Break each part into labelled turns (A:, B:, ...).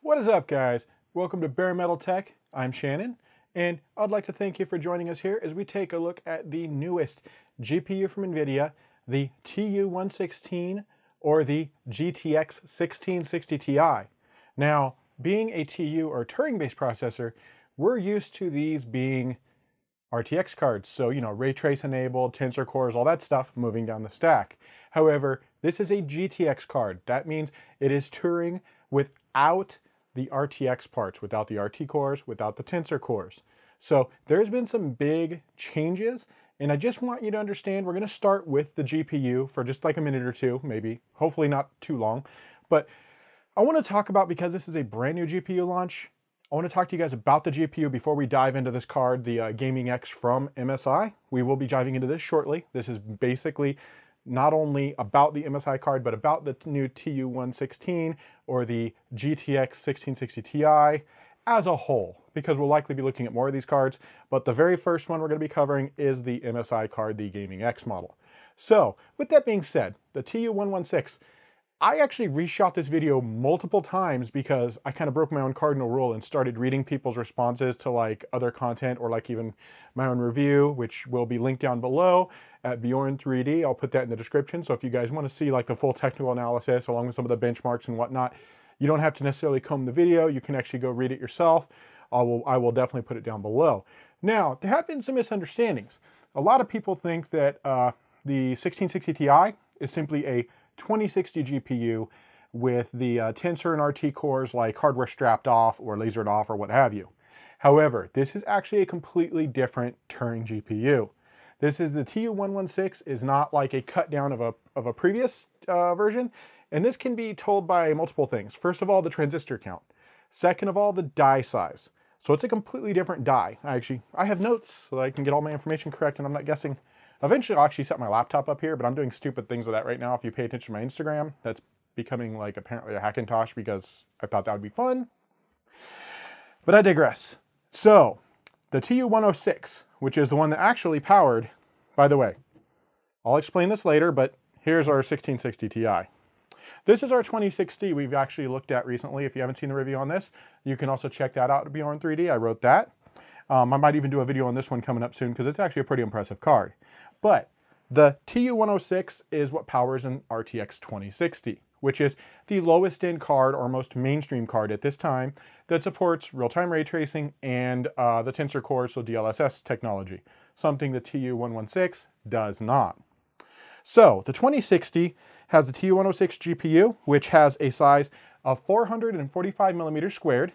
A: What is up, guys? Welcome to Bare Metal Tech. I'm Shannon, and I'd like to thank you for joining us here as we take a look at the newest GPU from NVIDIA, the TU116 or the GTX 1660 Ti. Now, being a TU or Turing-based processor, we're used to these being RTX cards, so ray trace enabled, tensor cores, all that stuff moving down the stack. However, this is a GTX card. That means it is Turing without the RTX parts, without the RT cores, without the tensor cores. So there's been some big changes, and I just want you to understand we're going to start with the GPU for just like a minute or two, maybe, hopefully not too long. But I want to talk about, because this is a brand new GPU launch, I want to talk to you guys about the GPU before we dive into this card, the Gaming X from MSI. We will be diving into this shortly. This is basically not only about the MSI card, but about the new TU116 or the GTX 1660 Ti as a whole, because we'll likely be looking at more of these cards. But the very first one we're going to be covering is the MSI card, the Gaming X model. So with that being said, the TU116, I actually reshot this video multiple times because I kind of broke my own cardinal rule and started reading people's responses to like other content, or like even my own review, which will be linked down below at Bjorn3D. I'll put that in the description. So if you guys want to see like the full technical analysis along with some of the benchmarks and whatnot, you don't have to necessarily comb the video. You can actually go read it yourself. I will definitely put it down below. Now, there have been some misunderstandings. A lot of people think that the 1660 Ti is simply a 2060 GPU with the tensor and RT cores like hardware strapped off or lasered off or what have you. However, this is actually a completely different Turing GPU. This is the TU116 is not like a cut down of a previous version, and this can be told by multiple things. First of all, the transistor count. Second of all, the die size. So it's a completely different die. I have notes so that I can get all my information correct and I'm not guessing. Eventually, I'll actually set my laptop up here, but I'm doing stupid things with that right now. If you pay attention to my Instagram, that's becoming like apparently a Hackintosh because I thought that would be fun. But I digress. So, the TU106, which is the one that actually powered, by the way, I'll explain this later, but here's our 1660 Ti. This is our 2060 we've actually looked at recently. If you haven't seen the review on this, you can also check that out at Bjorn3D. I wrote that. I might even do a video on this one coming up soon because it's actually a pretty impressive card. But the TU106 is what powers an RTX 2060, which is the lowest end card or most mainstream card at this time that supports real-time ray tracing and the tensor cores, so DLSS technology, something the TU116 does not. So the 2060 has the TU106 GPU, which has a size of 445 millimeters squared,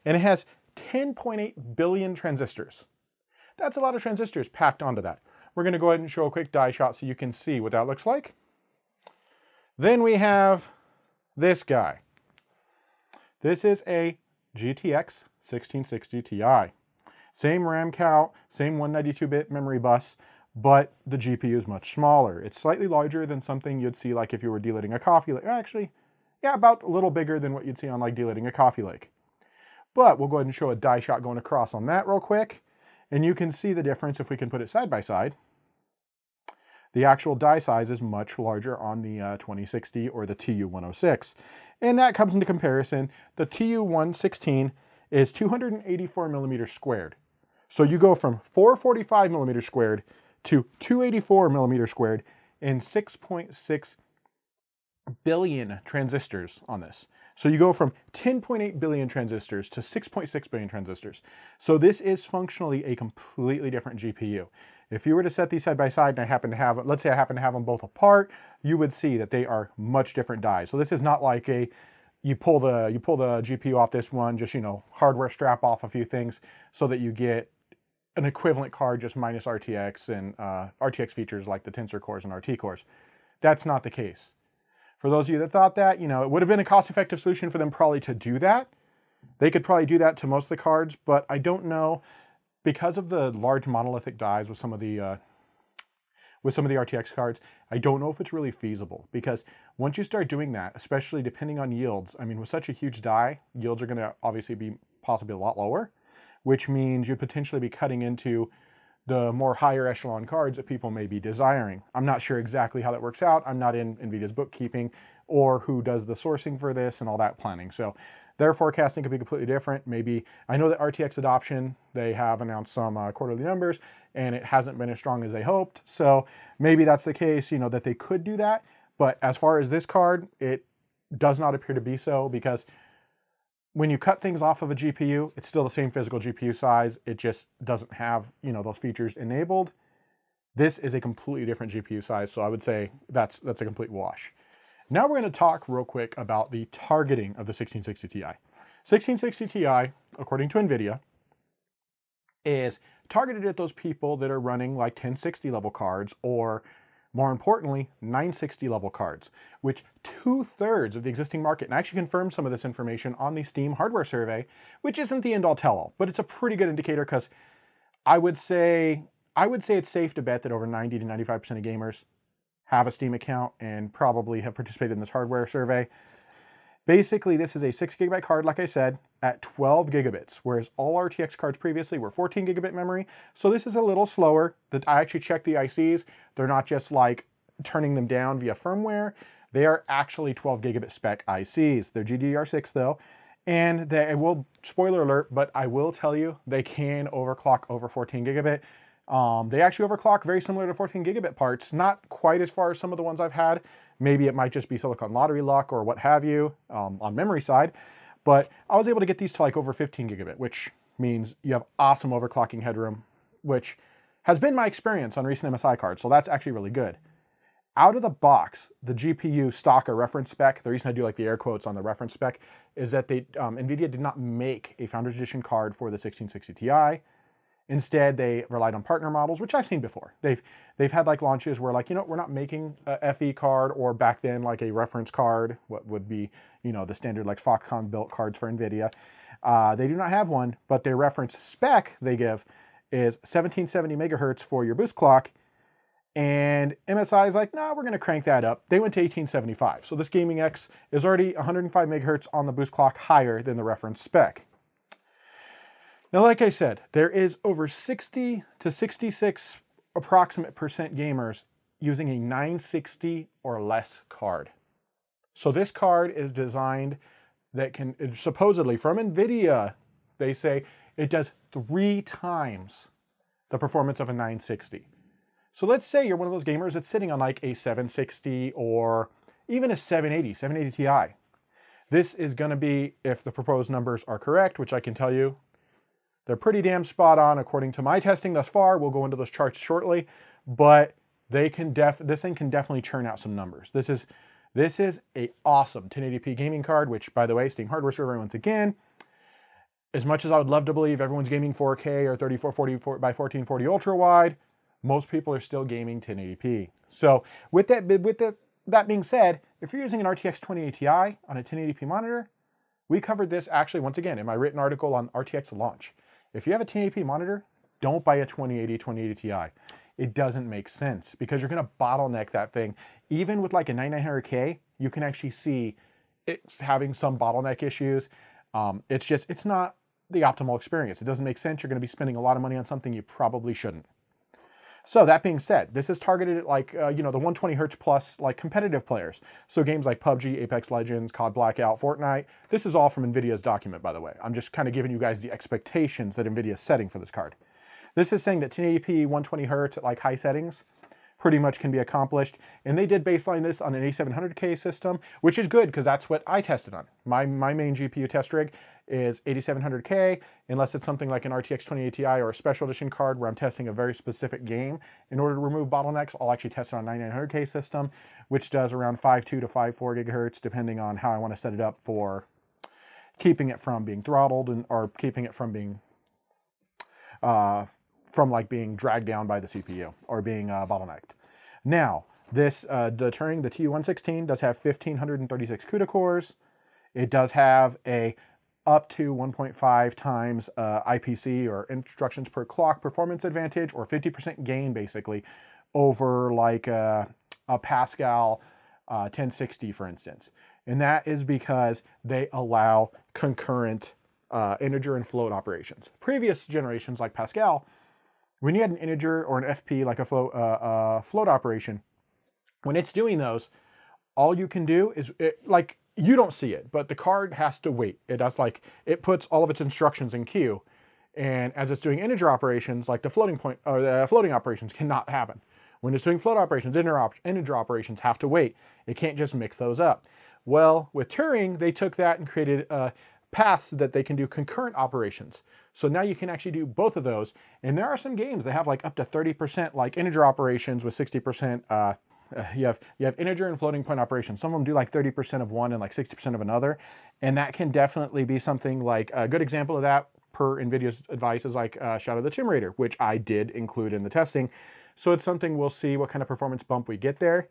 A: and it has 10.8 billion transistors. That's a lot of transistors packed onto that. We're going to go ahead and show a quick die shot so you can see what that looks like. Then we have this guy. This is a GTX 1660 Ti. Same RAM count, same 192-bit memory bus, but the GPU is much smaller. It's slightly larger than something you'd see like if you were delighting a coffee lake. Actually, yeah, about a little bigger than what you'd see on like delighting a coffee lake. But we'll go ahead and show a die shot going across on that real quick. And you can see the difference if we can put it side by side. The actual die size is much larger on the 2060 or the TU106. And that comes into comparison. The TU116 is 284 millimeters squared. So you go from 445 millimeters squared to 284 millimeters squared and 6.6 billion transistors on this. So you go from 10.8 billion transistors to 6.6 billion transistors. So this is functionally a completely different GPU. If you were to set these side by side and I happen to have, let's say I happen to have them both apart, you would see that they are much different dies. So this is not like you pull the GPU off this one, just, hardware strap off a few things so that you get an equivalent card just minus RTX and RTX features like the tensor cores and RT cores. That's not the case. For those of you that thought that, it would have been a cost-effective solution for them probably to do that. They could probably do that to most of the cards, but I don't know, because of the large monolithic dies with some of the RTX cards, I don't know if it's really feasible, because once you start doing that, especially depending on yields, I mean, with such a huge die, yields are going to obviously be possibly a lot lower, which means you'd potentially be cutting into the more higher echelon cards that people may be desiring. I'm not sure exactly how that works out. I'm not in NVIDIA's bookkeeping or who does the sourcing for this and all that planning. So their forecasting could be completely different. Maybe, I know that RTX adoption, they have announced some quarterly numbers, and it hasn't been as strong as they hoped. So maybe that's the case, you know, that they could do that. But as far as this card, it does not appear to be so, because when you cut things off of a GPU, it's still the same physical GPU size. It just doesn't have, you know, those features enabled. This is a completely different GPU size, so I would say that's a complete wash. Now we're going to talk real quick about the targeting of the 1660 Ti. 1660 Ti, according to NVIDIA, is targeted at those people that are running like 1060 level cards, or more importantly, 960 level cards, which 2/3 of the existing market, and I actually confirmed some of this information on the Steam hardware survey, which isn't the end-all tell-all, but it's a pretty good indicator, because I would say it's safe to bet that over 90 to 95% of gamers have a Steam account and probably have participated in this hardware survey. Basically, this is a 6 GB card, like I said, at 12 gigabits, whereas all RTX cards previously were 14 gigabit memory. So this is a little slower. I actually checked the ICs. They're not just like turning them down via firmware. They are actually 12 gigabit spec ICs. They're GDDR6 though. And they will, spoiler alert, but I will tell you, they can overclock over 14 gigabit. They actually overclock very similar to 14 gigabit parts, not quite as far as some of the ones I've had. Maybe it might just be Silicon Lottery luck or what have you on memory side. But I was able to get these to like over 15 gigabit, which means you have awesome overclocking headroom, which has been my experience on recent MSI cards. So that's actually really good. Out of the box, the GPU stock or reference spec, the reason I do like the air quotes on the reference spec is that NVIDIA did not make a Founders Edition card for the 1660 Ti. Instead, they relied on partner models, which I've seen before. They've had like launches where like, you know, we're not making a FE card, or back then like a reference card, what would be, you know, the standard like Foxconn built cards for NVIDIA. They do not have one, but their reference spec they give is 1770 megahertz for your boost clock. And MSI is like, nah, we're going to crank that up. They went to 1875. So this Gaming X is already 105 megahertz on the boost clock higher than the reference spec. Now, like I said, there is over 60 to 66 approximate percent gamers using a 960 or less card. So this card is designed that can, supposedly from NVIDIA, they say it does 3 times the performance of a 960. So let's say you're one of those gamers that's sitting on like a 760 or even a 780 Ti. This is going to be, if the proposed numbers are correct, which I can tell you, they're pretty damn spot on according to my testing thus far. We'll go into those charts shortly, but this thing can definitely churn out some numbers. This is a awesome 1080p gaming card, which, by the way, Steam hardware survey once again. As much as I would love to believe everyone's gaming 4K or 3440 by 1440 ultra wide, most people are still gaming 1080p. So with that being said, if you're using an RTX 2080 Ti on a 1080p monitor, we covered this actually once again in my written article on RTX launch. If you have a 1080p monitor, don't buy a 2080 Ti. It doesn't make sense because you're going to bottleneck that thing. Even with like a 9900K, you can actually see it's having some bottleneck issues. It's not the optimal experience. It doesn't make sense. You're going to be spending a lot of money on something you probably shouldn't. So that being said, this is targeted at like, you know, the 120 hertz plus like competitive players. So games like PUBG, Apex Legends, COD Blackout, Fortnite. This is all from NVIDIA's document, by the way. I'm just kind of giving you guys the expectations that NVIDIA is setting for this card. This is saying that 1080p, 120 hertz at like high settings pretty much can be accomplished. And they did baseline this on an 8700K system, which is good because that's what I tested on. My main GPU test rig is 8700K, unless it's something like an RTX 2080 Ti or a special edition card where I'm testing a very specific game. In order to remove bottlenecks, I'll actually test it on a 9900K system, which does around 5.2 to 5.4 gigahertz, depending on how I want to set it up for keeping it from being throttled or keeping it from being being dragged down by the CPU or being bottlenecked. Now, this the TU116 does have 1536 CUDA cores. It does have a up to 1.5 times IPC or instructions per clock performance advantage, or 50% gain basically over like a Pascal 1060, for instance. And that is because they allow concurrent integer and float operations. Previous generations like Pascal, when you had an integer or an FP, like a float operation, when it's doing those, all you can do is, like, you don't see it, but the card has to wait. It does, like, it puts all of its instructions in queue. And as it's doing integer operations, like the floating point or the floating operations cannot happen. When it's doing float operations, integer operations have to wait. It can't just mix those up. Well, with Turing, they took that and created paths that they can do concurrent operations. So now you can actually do both of those. And there are some games that have like up to 30% like integer operations with 60%. You have integer and floating point operations. Some of them do like 30% of one and like 60% of another. And that can definitely be something like a good example of that per NVIDIA's advice is like Shadow of the Tomb Raider, which I did include in the testing. So it's something we'll see what kind of performance bump we get there.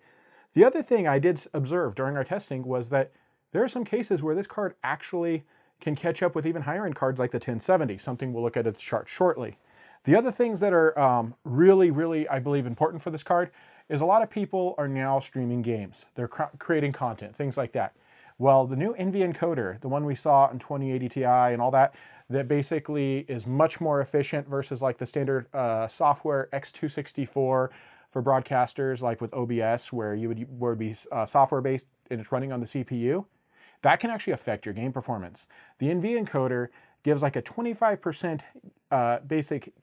A: The other thing I did observe during our testing was that there are some cases where this card actually can catch up with even higher end cards like the 1070, something we'll look at the chart shortly. The other things that are really, I believe, important for this card is a lot of people are now streaming games. They're creating content, things like that. Well, the new NVENC encoder, the one we saw in 2080 Ti and all that, that basically is much more efficient versus like the standard software X264 for broadcasters, like with OBS, where it would be software based and it's running on the CPU. That can actually affect your game performance. The NVENC encoder gives like a 25% basic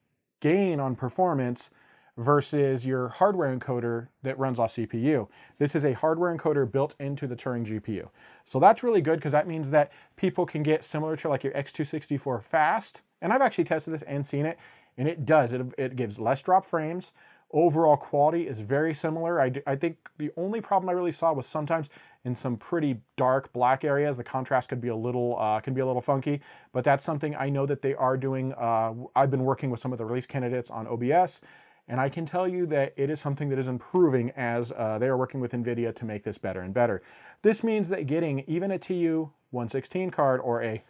A: gain on performance versus your hardware encoder that runs off CPU. This is a hardware encoder built into the Turing GPU. So that's really good because that means that people can get similar to like your X264 fast. And I've actually tested this and seen it, and it does. It gives less drop frames. Overall quality is very similar. I think the only problem I really saw was sometimes in some pretty dark black areas, the contrast could be a little funky, but that's something I know that they are doing. I've been working with some of the release candidates on OBS, and I can tell you that it is something that is improving as they are working with NVIDIA to make this better and better. This means that getting even a TU116 card or a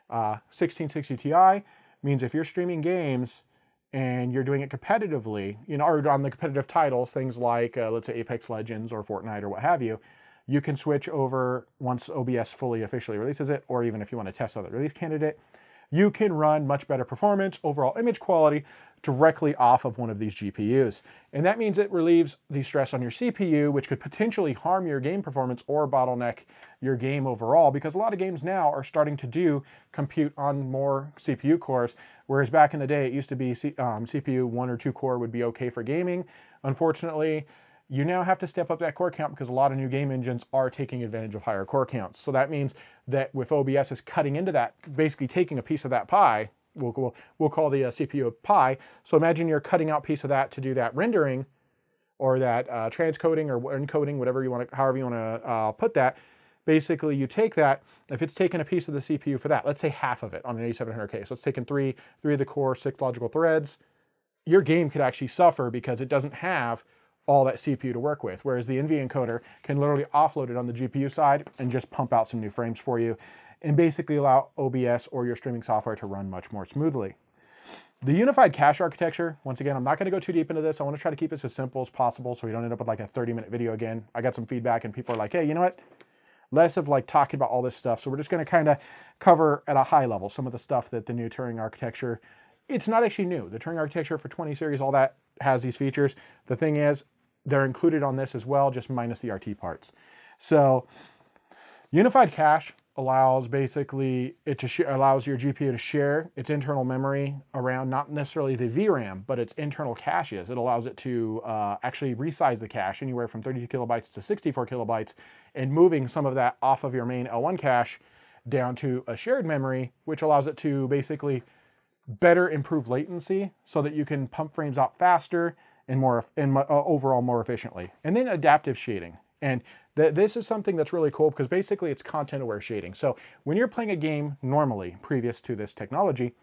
A: 1660 Ti means if you're streaming games and you're doing it competitively, you know, or on the competitive titles, things like, let's say Apex Legends or Fortnite or what have you, you can switch over once OBS fully officially releases it, or even if you want to test out the release candidate, you can run much better performance, overall image quality directly off of one of these GPUs. And that means it relieves the stress on your CPU, which could potentially harm your game performance or bottleneck your game overall, because a lot of games now are starting to do compute on more CPU cores, whereas back in the day it used to be CPU 1 or 2 core would be okay for gaming. Unfortunately, you now have to step up that core count because a lot of new game engines are taking advantage of higher core counts. So that means that with OBS is cutting into that, basically taking a piece of that pie, we'll call the CPU a pie. So imagine you're cutting out a piece of that to do that rendering or that transcoding or encoding, whatever you want to, however you want to put that. Basically, you take that, if it's taken a piece of the CPU for that, let's say half of it on an 8700K. So it's taken three of the core, 6 logical threads. Your game could actually suffer because it doesn't have all that CPU to work with, whereas the NVENC encoder can literally offload it on the GPU side and just pump out some new frames for you and basically allow OBS or your streaming software to run much more smoothly. The unified cache architecture, once again, I'm not going to go too deep into this. I want to try to keep this as simple as possible so we don't end up with like a 30-minute video again. I got some feedback and people are like, hey, you know what? Less of like talking about all this stuff. So we're just going to kind of cover at a high level some of the stuff that the new Turing architecture, it's not actually new. The Turing architecture for 20 series, all that has these features. The thing is, they're included on this as well, just minus the RT parts. So unified cache allows basically allows your GPU to share its internal memory around not necessarily the VRAM, but its internal caches. It allows it to actually resize the cache anywhere from 32 kilobytes to 64 kilobytes and moving some of that off of your main L1 cache down to a shared memory, which allows it to basically better improve latency so that you can pump frames out faster and overall more efficiently. And then adaptive shading. And this is something that's really cool because basically it's content-aware shading. So when you're playing a game normally, previous to this technology,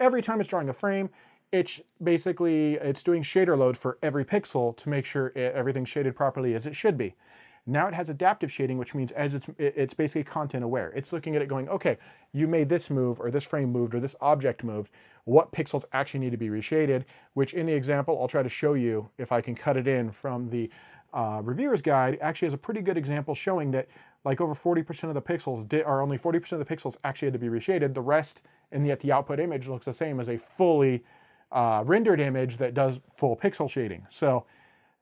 A: every time it's drawing a frame, it's doing shader load for every pixel to make sure everything's shaded properly as it should be. Now it has adaptive shading, which means as it's basically content aware. It's looking at it going, okay, you made this move or this frame moved or this object moved. What pixels actually need to be reshaded, which in the example, I'll try to show you if I can cut it in from the reviewer's guide, actually has a pretty good example showing that like over 40% of the pixels only 40% of the pixels actually had to be reshaded. The rest, and yet the output image looks the same as a fully rendered image that does full pixel shading. So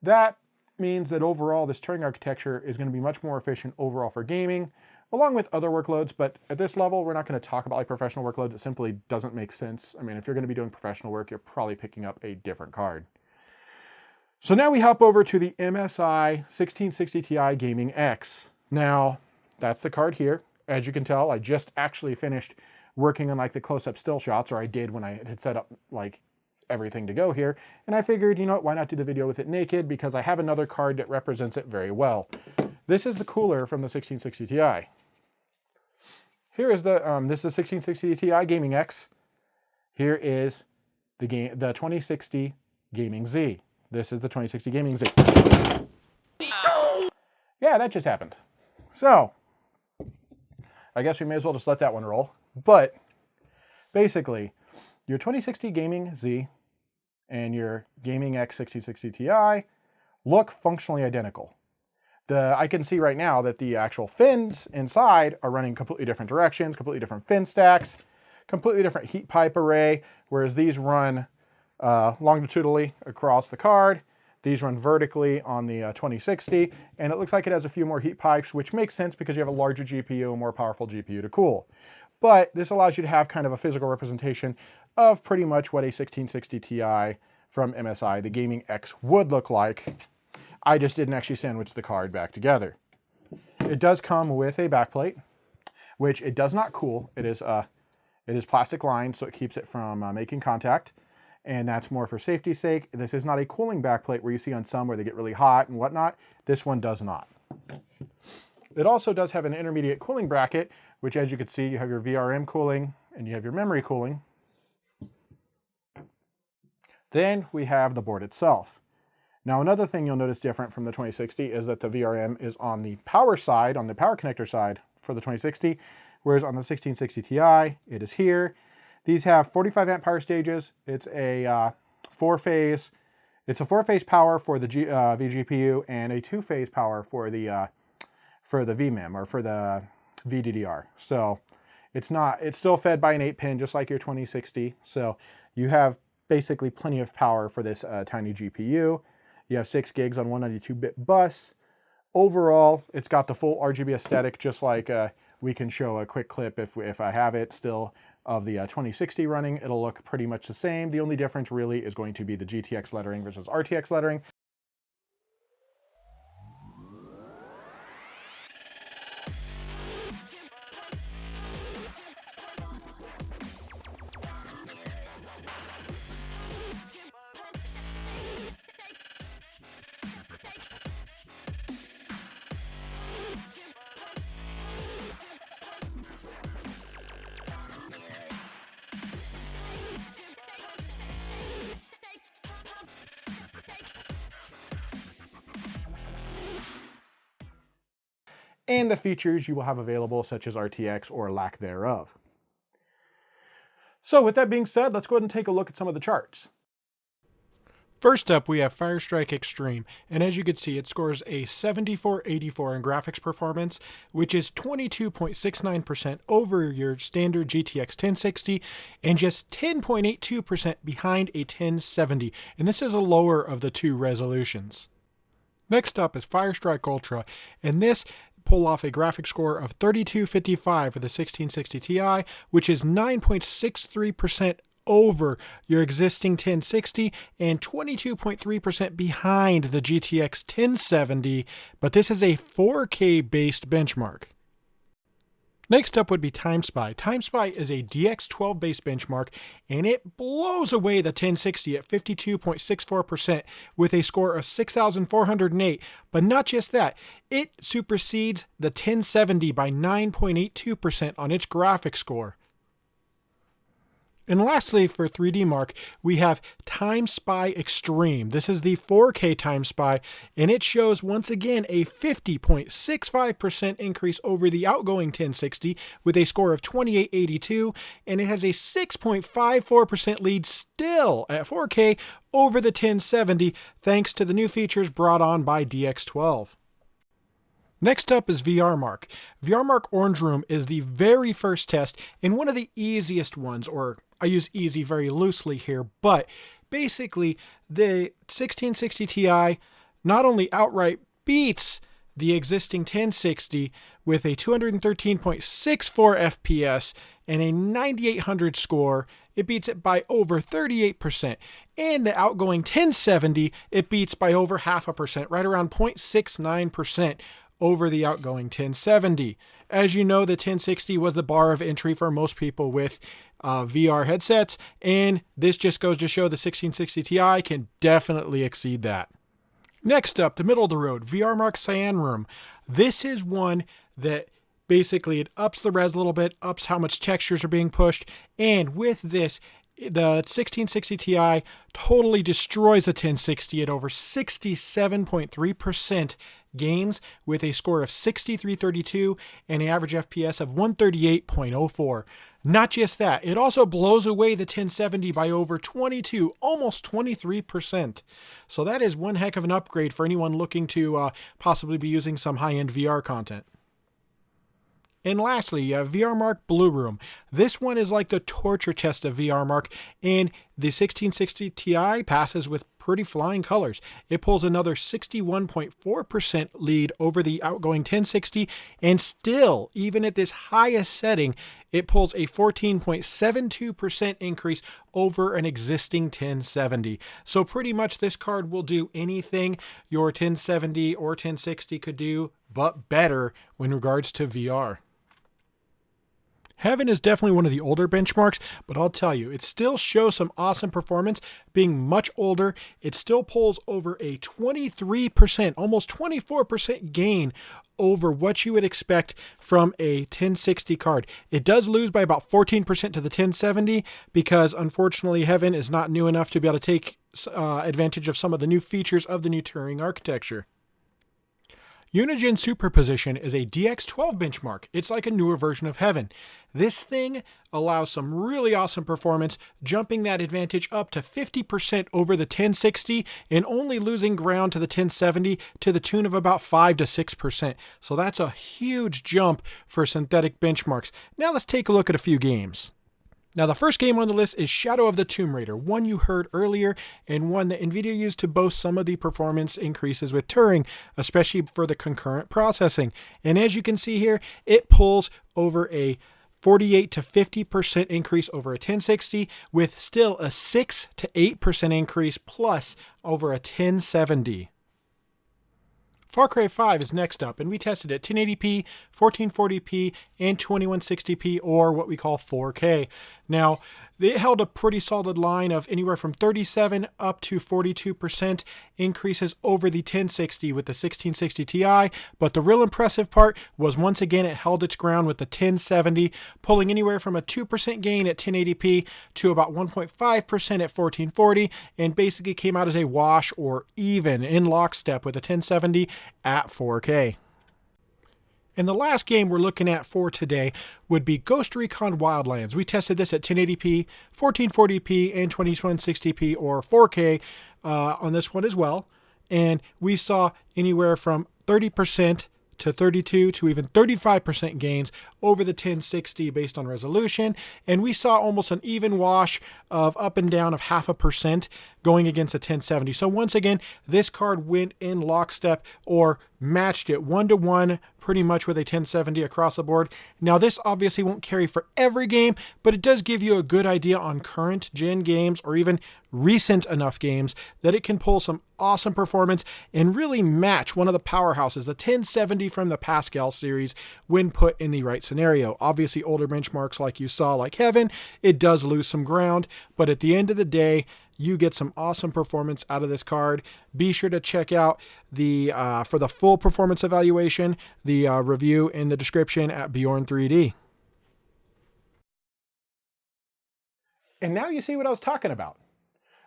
A: that means that overall this Turing architecture is going to be much more efficient overall for gaming, along with other workloads. But at this level, we're not going to talk about like professional workloads. It simply doesn't make sense. I mean, if you're going to be doing professional work, you're probably picking up a different card. So now we hop over to the MSI 1660 Ti Gaming X. Now, that's the card here. As you can tell, I just actually finished working on like the close-up still shots, or I did when I had set up like everything to go here. And I figured, you know what, why not do the video with it naked? Because I have another card that represents it very well. This is the cooler from the 1660 Ti. Here is the, this is the 1660 Ti Gaming X. Here is the 2060 Gaming Z. This is the 2060 Gaming Z. Yeah, that just happened. So, I guess we may as well just let that one roll. But, basically, your 2060 Gaming Z and your Gaming X 1660 Ti look functionally identical. I can see right now that the actual fins inside are running completely different directions, completely different fin stacks, completely different heat pipe array, whereas these run longitudinally across the card. These run vertically on the 2060, and it looks like it has a few more heat pipes, which makes sense because you have a larger GPU, a more powerful GPU to cool. But this allows you to have kind of a physical representation of pretty much what a 1660 Ti from MSI, the Gaming X, would look like. I just didn't actually sandwich the card back together. It does come with a backplate, which it does not cool. It is plastic lined, so it keeps it from making contact. And that's more for safety's sake. This is not a cooling backplate where you see on some where they get really hot and whatnot. This one does not. It also does have an intermediate cooling bracket, which, as you can see, you have your VRM cooling and you have your memory cooling. Then we have the board itself. Now, another thing you'll notice different from the 2060 is that the VRM is on the power side, on the power connector side for the 2060, whereas on the 1660 Ti, it is here. These have 45 amp power stages. It's a four-phase power for the vGPU and a two-phase power for the vMem, or for the VDDR. So it's still fed by an 8-pin just like your 2060. So you have basically plenty of power for this tiny GPU. You have 6 gigs on 192-bit bus. Overall, it's got the full RGB aesthetic, just like we can show a quick clip if I have it still of the 2060 running. It'll look pretty much the same. The only difference really is going to be the GTX lettering versus RTX lettering. And the features you will have available, such as RTX or lack thereof. So with that being said, let's go ahead and take a look at some of the charts. First up, we have Firestrike Extreme, and as you can see, it scores a 7484 in graphics performance, which is 22.69% over your standard GTX 1060 and just 10.82% behind a 1070, and this is a lower of the two resolutions. Next up is Firestrike Ultra, and this pull off a graphics score of 3255 for the 1660 Ti, which is 9.63% over your existing 1060 and 22.3% behind the GTX 1070, but this is a 4K based benchmark. Next up would be TimeSpy. TimeSpy is a DX12 based benchmark, and it blows away the 1060 at 52.64% with a score of 6,408. But not just that, it supersedes the 1070 by 9.82% on its graphics score. And lastly, for 3D Mark, we have TimeSpy Extreme. This is the 4K TimeSpy, and it shows once again a 50.65% increase over the outgoing 1060 with a score of 2882, and it has a 6.54% lead still at 4K over the 1070 thanks to the new features brought on by DX12. Next up is VRMark. VRMark Orange Room is the very first test and one of the easiest ones, or I use easy very loosely here, but basically the 1660 Ti not only outright beats the existing 1060 with a 213.64 FPS and a 9800 score, it beats it by over 38%. And the outgoing 1070, it beats by over 0.5%, right around 0.69% over the outgoing 1070. As you know, the 1060 was the bar of entry for most people with VR headsets, and this just goes to show the 1660 Ti can definitely exceed that. Next up, the middle of the road, VRmark Cyan Room. This is one that basically it ups the res a little bit, ups how much textures are being pushed, and with this, the 1660 Ti totally destroys the 1060 at over 67.3% gains with a score of 6332 and an average FPS of 138.04. Not just that, it also blows away the 1070 by over 22, almost 23%. So that is one heck of an upgrade for anyone looking to possibly be using some high-end VR content. And lastly, VRmark Blue Room. This one is like the torture test of VRmark, and the 1660 Ti passes with pretty flying colors. It pulls another 61.4% lead over the outgoing 1060, and still, even at this highest setting, it pulls a 14.72% increase over an existing 1070. So pretty much this card will do anything your 1070 or 1060 could do, but better in regards to VR. Heaven is definitely one of the older benchmarks, but I'll tell you, it still shows some awesome performance. Being much older, it still pulls over a 23%, almost 24% gain over what you would expect from a 1060 card. It does lose by about 14% to the 1070 because unfortunately Heaven is not new enough to be able to take advantage of some of the new features of the new Turing architecture. Unigen Superposition is a DX12 benchmark. It's like a newer version of Heaven. This thing allows some really awesome performance, jumping that advantage up to 50% over the 1060 and only losing ground to the 1070 to the tune of about 5 to 6%. So that's a huge jump for synthetic benchmarks. Now let's take a look at a few games. Now, the first game on the list is Shadow of the Tomb Raider, one you heard earlier and one that NVIDIA used to boast some of the performance increases with Turing, especially for the concurrent processing. And as you can see here, it pulls over a 48 to 50% increase over a 1060 with still a 6 to 8% increase plus over a 1070. Far Cry 5 is next up, and we tested it 1080p, 1440p, and 2160p, or what we call 4K. Now, it held a pretty solid line of anywhere from 37 up to 42% increases over the 1060 with the 1660 Ti, but the real impressive part was once again it held its ground with the 1070, pulling anywhere from a 2% gain at 1080p to about 1.5% at 1440, and basically came out as a wash or even in lockstep with the 1070 at 4K. And the last game we're looking at for today would be Ghost Recon Wildlands. We tested this at 1080p, 1440p, and 2160p or 4K on this one as well. And we saw anywhere from 30% to 32 to even 35% gains over the 1060 based on resolution. And we saw almost an even wash of up and down of 0.5% going against a 1070. So once again, this card went in lockstep or matched it 1-to-1 pretty much with a 1070 across the board. Now this obviously won't carry for every game, but it does give you a good idea on current gen games or even recent enough games that it can pull some awesome performance and really match one of the powerhouses, the 1070 from the Pascal series, when put in the right scenario. Obviously older benchmarks like you saw, like Heaven, it does lose some ground, but at the end of the day, you get some awesome performance out of this card. Be sure to check out the for the full performance evaluation, the review in the description at Bjorn3D. And now you see what I was talking about.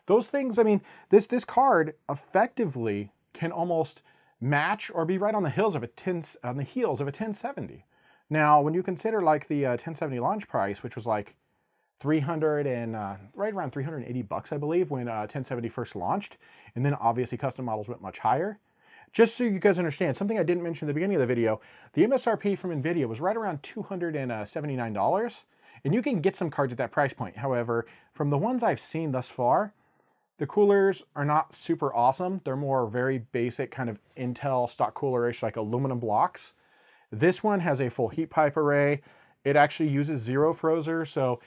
A: Those things, I mean, this card effectively can almost match or be right on the heels of a 1070. Now, when you consider like the 1070 launch price, which was like right around 380 bucks, I believe, when 1070 first launched, and then obviously custom models went much higher. Just so you guys understand, something I didn't mention at the beginning of the video, the MSRP from NVIDIA was right around $279, and you can get some cards at that price point. However, from the ones I've seen thus far, The coolers are not super awesome. They're more very basic kind of Intel stock cooler-ish, like aluminum blocks. This one has a full heat pipe array. It actually uses zero frozer, so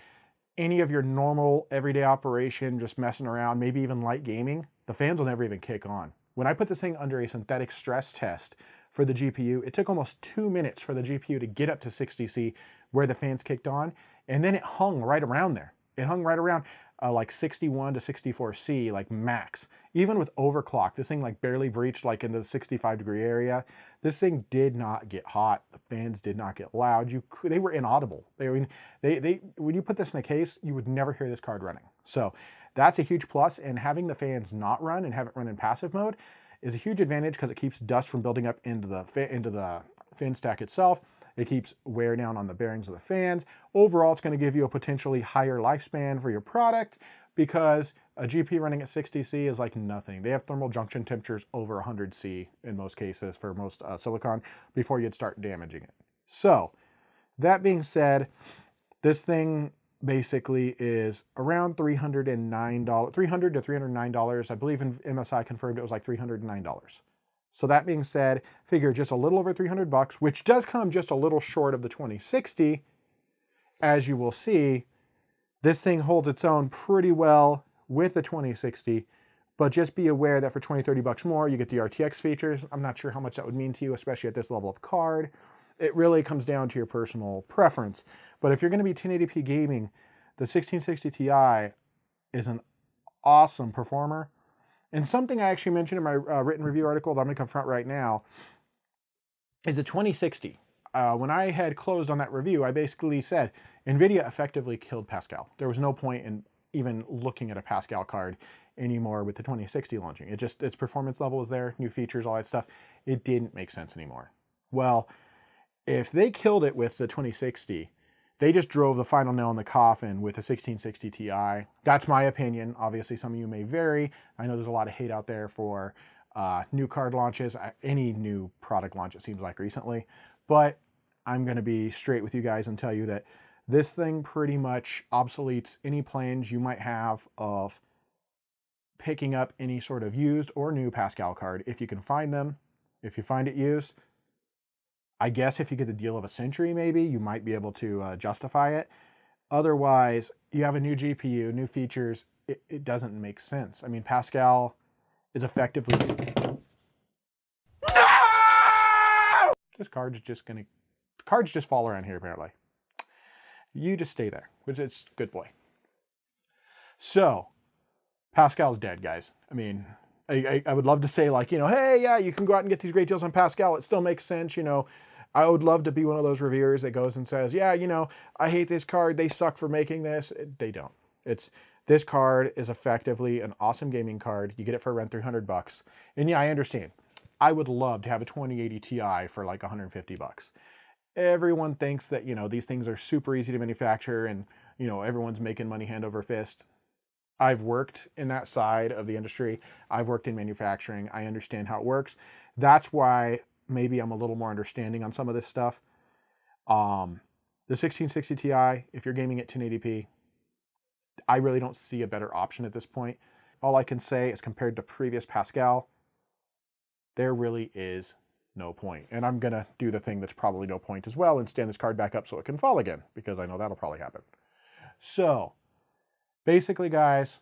A: any of your normal everyday operation, just messing around, maybe even light gaming, the fans will never even kick on. When I put this thing under a synthetic stress test for the GPU, it took almost 2 minutes for the GPU to get up to 60C where the fans kicked on, and then it hung right around there. It hung right around like 61 to 64C, like max. Even with overclock, this thing like barely breached like in the 65-degree area. This thing did not get hot. The fans did not get loud. They were inaudible. When you put this in a case, you would never hear this card running. So that's a huge plus, and having the fans not run and have it run in passive mode is a huge advantage because it keeps dust from building up into the fan stack itself. It keeps wear down on the bearings of the fans. Overall, it's going to give you a potentially higher lifespan for your product because a GPU running at 60C is like nothing. They have thermal junction temperatures over 100C in most cases for most silicon before you'd start damaging it. So that being said, this thing basically is around $300 to $309. I believe in MSI confirmed it was like $309. So that being said, figure just a little over 300 bucks, which does come just a little short of the 2060. As you will see, this thing holds its own pretty well with the 2060, but just be aware that for 20, 30 bucks more, you get the RTX features. I'm not sure how much that would mean to you, especially at this level of card. It really comes down to your personal preference. But if you're going to be 1080p gaming, the 1660 Ti is an awesome performer. And something I actually mentioned in my written review article that I'm going to confront right now is the 2060. When I had closed on that review, I basically said NVIDIA effectively killed Pascal. There was no point in even looking at a Pascal card anymore with the 2060 launching. Its performance level was there, new features, all that stuff. It didn't make sense anymore. Well, if they killed it with the 2060, they just drove the final nail in the coffin with the 1660 Ti. That's my opinion. Obviously, some of you may vary. I know there's a lot of hate out there for new card launches, any new product launch it seems like recently. But I'm going to be straight with you guys and tell you that this thing pretty much obsoletes any plans you might have of picking up any sort of used or new Pascal card if you can find them. If you find it used, I guess if you get the deal of a century, maybe you might be able to justify it. Otherwise, you have a new GPU, new features. It doesn't make sense. I mean, Pascal is effectively... No! This card's just gonna... Cards just fall around here, apparently. You just stay there, which is good boy. So, Pascal's dead, guys. I mean, I would love to say like, hey, yeah, you can go out and get these great deals on Pascal. It still makes sense, I would love to be one of those reviewers that goes and says, yeah, I hate this card. They suck for making this. They don't. This card is effectively an awesome gaming card. You get it for around 300 bucks. And yeah, I understand. I would love to have a 2080 Ti for like 150 bucks. Everyone thinks that, these things are super easy to manufacture and, everyone's making money hand over fist. I've worked in that side of the industry. I've worked in manufacturing. I understand how it works. That's why maybe I'm a little more understanding on some of this stuff. The 1660 Ti, if you're gaming at 1080p, I really don't see a better option at this point. All I can say is compared to previous Pascal, there really is no point. And I'm going to do the thing that's probably no point as well and stand this card back up so it can fall again, because I know that'll probably happen. So, basically, guys,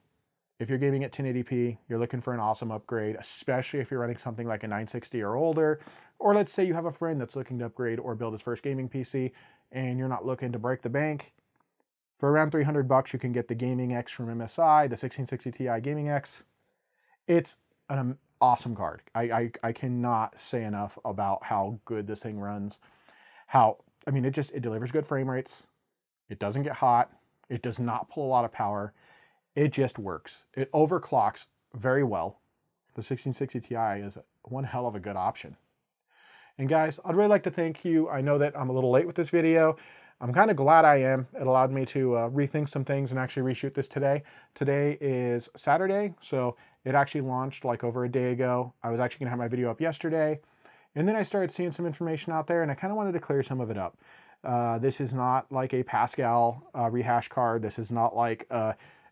A: if you're gaming at 1080p, you're looking for an awesome upgrade, especially if you're running something like a 960 or older, or let's say you have a friend that's looking to upgrade or build his first gaming PC, and you're not looking to break the bank. For around 300 bucks, you can get the Gaming X from MSI, the 1660 Ti Gaming X. It's an awesome card. I cannot say enough about how good this thing runs. It delivers good frame rates. It doesn't get hot. It does not pull a lot of power. It just works. It overclocks very well. The 1660 Ti is one hell of a good option. And guys, I'd really like to thank you. I know that I'm a little late with this video. I'm kind of glad I am. It allowed me to rethink some things and actually reshoot this today. Today is Saturday, so it actually launched like over a day ago. I was actually going to have my video up yesterday. And then I started seeing some information out there, and I kind of wanted to clear some of it up. This is not like a Pascal rehash card. This is not like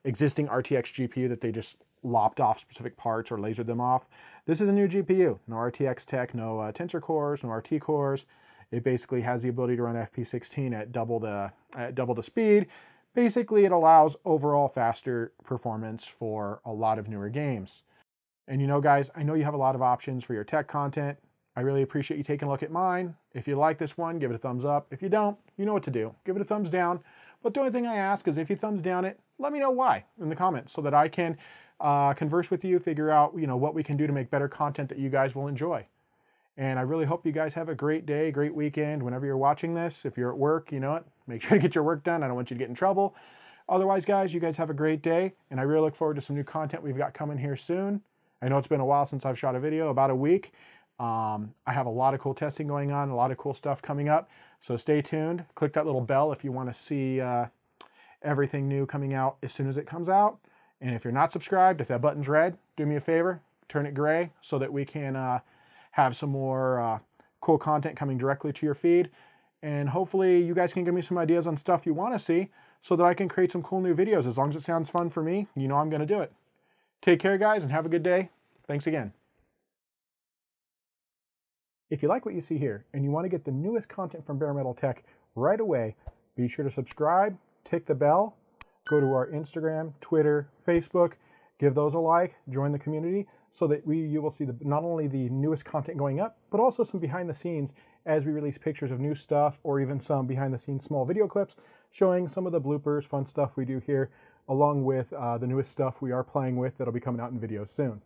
A: existing RTX GPU that they just lopped off specific parts or lasered them off. This is a new GPU, no RTX tech, no tensor cores, no RT cores. It basically has the ability to run FP16 at double the speed. Basically, it allows overall faster performance for a lot of newer games. And you know, guys, I know you have a lot of options for your tech content. I really appreciate you taking a look at mine. If you like this one, give it a thumbs up. If you don't, you know what to do. Give it a thumbs down. But the only thing I ask is if you thumbs down it, let me know why in the comments so that I can converse with you, figure out what we can do to make better content that you guys will enjoy. And I really hope you guys have a great day, great weekend. Whenever you're watching this, if you're at work, you know what, make sure to get your work done. I don't want you to get in trouble. Otherwise, guys, you guys have a great day. And I really look forward to some new content we've got coming here soon. I know it's been a while since I've shot a video, about a week. I have a lot of cool testing going on, a lot of cool stuff coming up. So stay tuned. Click that little bell if you want to see everything new coming out as soon as it comes out. And if you're not subscribed, if that button's red, do me a favor, turn it gray so that we can have some more cool content coming directly to your feed. And hopefully you guys can give me some ideas on stuff you want to see so that I can create some cool new videos. As long as it sounds fun for me, you know I'm going to do it. Take care, guys, and have a good day. Thanks again. If you like what you see here and you want to get the newest content from Bare Metal Tech right away, be sure to subscribe, tick the bell, go to our Instagram, Twitter, Facebook, give those a like, join the community so that you will see not only the newest content going up, but also some behind the scenes as we release pictures of new stuff or even some behind the scenes small video clips showing some of the bloopers, fun stuff we do here, along with the newest stuff we are playing with that'll be coming out in videos soon.